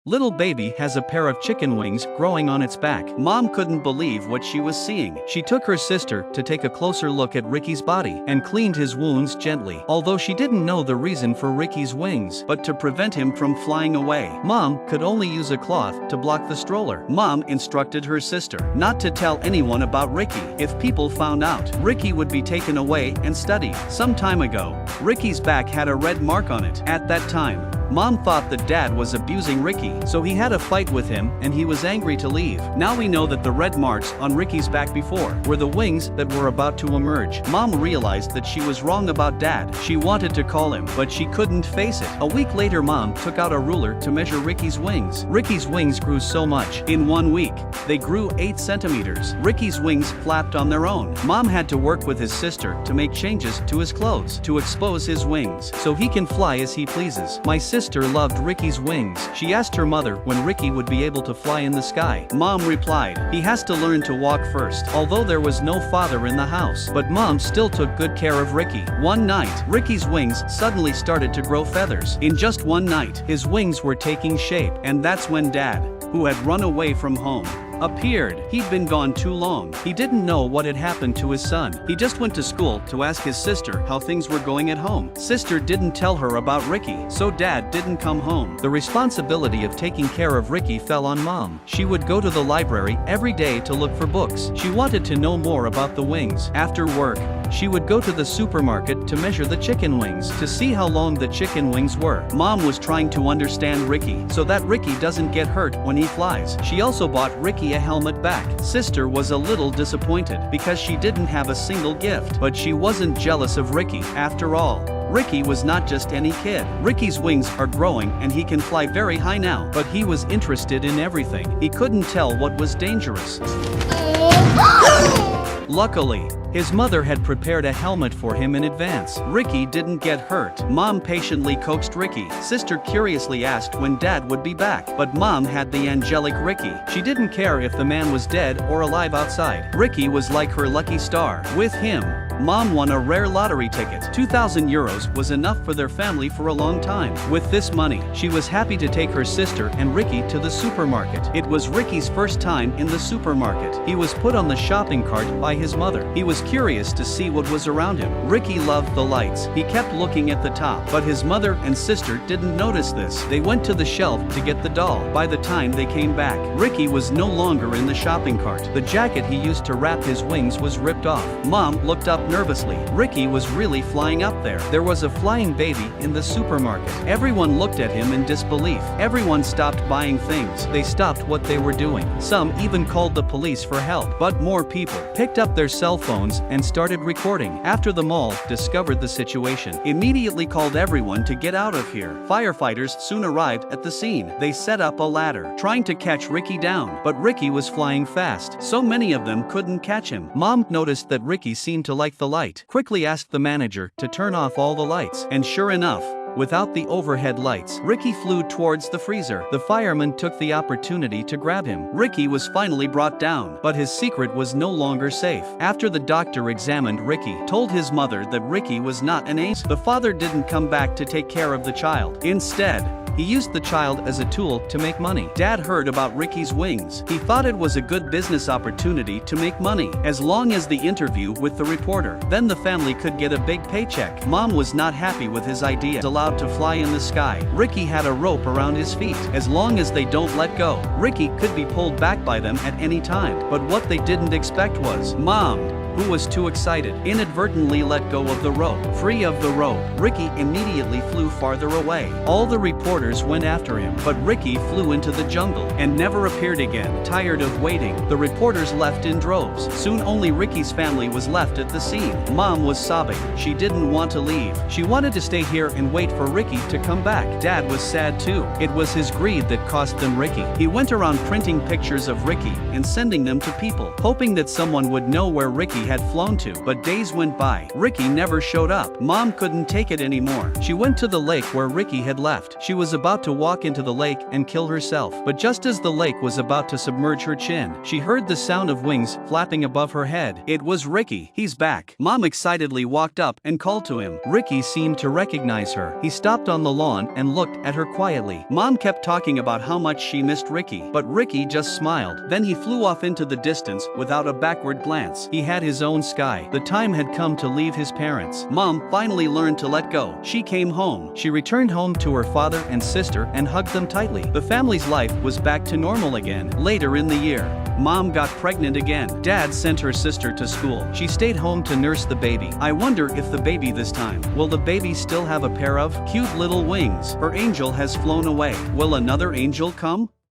Little baby has a pair of chicken wings growing on its back. Mom couldn't believe what she was seeing. She took her sister to take a closer look at Ricky's body and cleaned his wounds gently. Although she didn't know the reason for Ricky's wings, but to prevent him from flying away, Mom could only use a cloth to block the stroller. Mom instructed her sister not to tell anyone about Ricky. If people found out, Ricky would be taken away and studied. Some time ago, Ricky's back had a red mark on it. At that time, Mom thought that Dad was abusing Ricky, so he had a fight with him and he was angry to leave. Now we know that the red marks on Ricky's back before were the wings that were about to emerge. Mom realized that she was wrong about Dad. She wanted to call him, but she couldn't face it. A week later, Mom took out a ruler to measure Ricky's wings. Ricky's wings grew so much. In 1 week, they grew 8 centimeters. Ricky's wings flapped on their own. Mom had to work with his sister to make changes to his clothes to expose his wings so he can fly as he pleases. My sister loved Ricky's wings. She asked her mother when Ricky would be able to fly in the sky. Mom replied, "He has to learn to walk first." Although there was no father in the house, but Mom still took good care of Ricky. One night, Ricky's wings suddenly started to grow feathers. In just one night, his wings were taking shape, and that's when Dad, who had run away from home, appeared. He'd been gone too long. He didn't know what had happened to his son. He just went to school to ask his sister how things were going at home. Sister didn't tell her about Ricky, so Dad didn't come home. The responsibility of taking care of Ricky fell on Mom. She would go to the library every day to look for books. She wanted to know more about the wings. After work, she would go to the supermarket to measure the chicken wings to see how long the chicken wings were. Mom was trying to understand Ricky so that Ricky doesn't get hurt when he flies. She also bought Ricky a helmet back. Sister was a little disappointed because she didn't have a single gift, but she wasn't jealous of Ricky. After all, Ricky was not just any kid. Ricky's wings are growing and he can fly very high now, but he was interested in everything. He couldn't tell what was dangerous. Luckily, his mother had prepared a helmet for him in advance. Ricky didn't get hurt. Mom patiently coaxed Ricky. Sister curiously asked when Dad would be back, but Mom had the angelic Ricky. She didn't care if the man was dead or alive outside. Ricky was like her lucky star. With him, Mom won a rare lottery ticket. 2,000 euros was enough for their family for a long time. With this money, she was happy to take her sister and Ricky to the supermarket. It was Ricky's first time in the supermarket. He was put on the shopping cart by his mother. He was curious to see what was around him. Ricky loved the lights. He kept looking at the top, but his mother and sister didn't notice this. They went to the shelf to get the doll. By the time they came back, Ricky was no longer in the shopping cart. The jacket he used to wrap his wings was ripped off. Mom looked up nervously. Ricky was really flying up there. There was a flying baby in the supermarket. Everyone looked at him in disbelief. Everyone stopped buying things. They stopped what they were doing. Some even called the police for help. But more people picked up their cell phones and started recording. After the mall discovered the situation, immediately called everyone to get out of here. Firefighters soon arrived at the scene. They set up a ladder, trying to catch Ricky down, but Ricky was flying fast, so many of them couldn't catch him. Mom noticed that Ricky seemed to like the light, quickly asked the manager to turn off all the lights, and sure enough, without the overhead lights, Ricky flew towards the freezer. The fireman took the opportunity to grab him. Ricky was finally brought down, but his secret was no longer safe. After the doctor examined Ricky, told his mother that Ricky was not an ace. The father didn't come back to take care of the child. Instead, he used the child as a tool to make money. Dad heard about Ricky's wings. He thought it was a good business opportunity to make money, as long as the interview with the reporter. Then the family could get a big paycheck. Mom was not happy with his idea. Allowed to fly in the sky. Ricky had a rope around his feet. As long as they don't let go, Ricky could be pulled back by them at any time. But what they didn't expect was Mom, who was too excited, inadvertently let go of the rope. Free of the rope, Ricky immediately flew farther away. All the reporters went after him, but Ricky flew into the jungle and never appeared again. Tired of waiting, the reporters left in droves. Soon only Ricky's family was left at the scene. Mom was sobbing. She didn't want to leave. She wanted to stay here and wait for Ricky to come back. Dad was sad too. It was his greed that cost them Ricky. He went around printing pictures of Ricky and sending them to people, hoping that someone would know where Ricky had flown to, but days went by. Ricky never showed up. Mom couldn't take it anymore. She went to the lake where Ricky had left. She was about to walk into the lake and kill herself, but just as the lake was about to submerge her chin, she heard the sound of wings flapping above her head. It was Ricky. He's back. Mom excitedly walked up and called to him. Ricky seemed to recognize her. He stopped on the lawn and looked at her quietly. Mom kept talking about how much she missed Ricky, but Ricky just smiled. Then he flew off into the distance without a backward glance. He had his own sky. The time had come to leave his parents. Mom finally learned to let go. She came home. She returned home to her father and sister and hugged them tightly. The family's life was back to normal again. Later in the year, Mom got pregnant again. Dad sent her sister to school. She stayed home to nurse the baby. I wonder if the baby this time, will the baby still have a pair of cute little wings? Her angel has flown away. Will another angel come?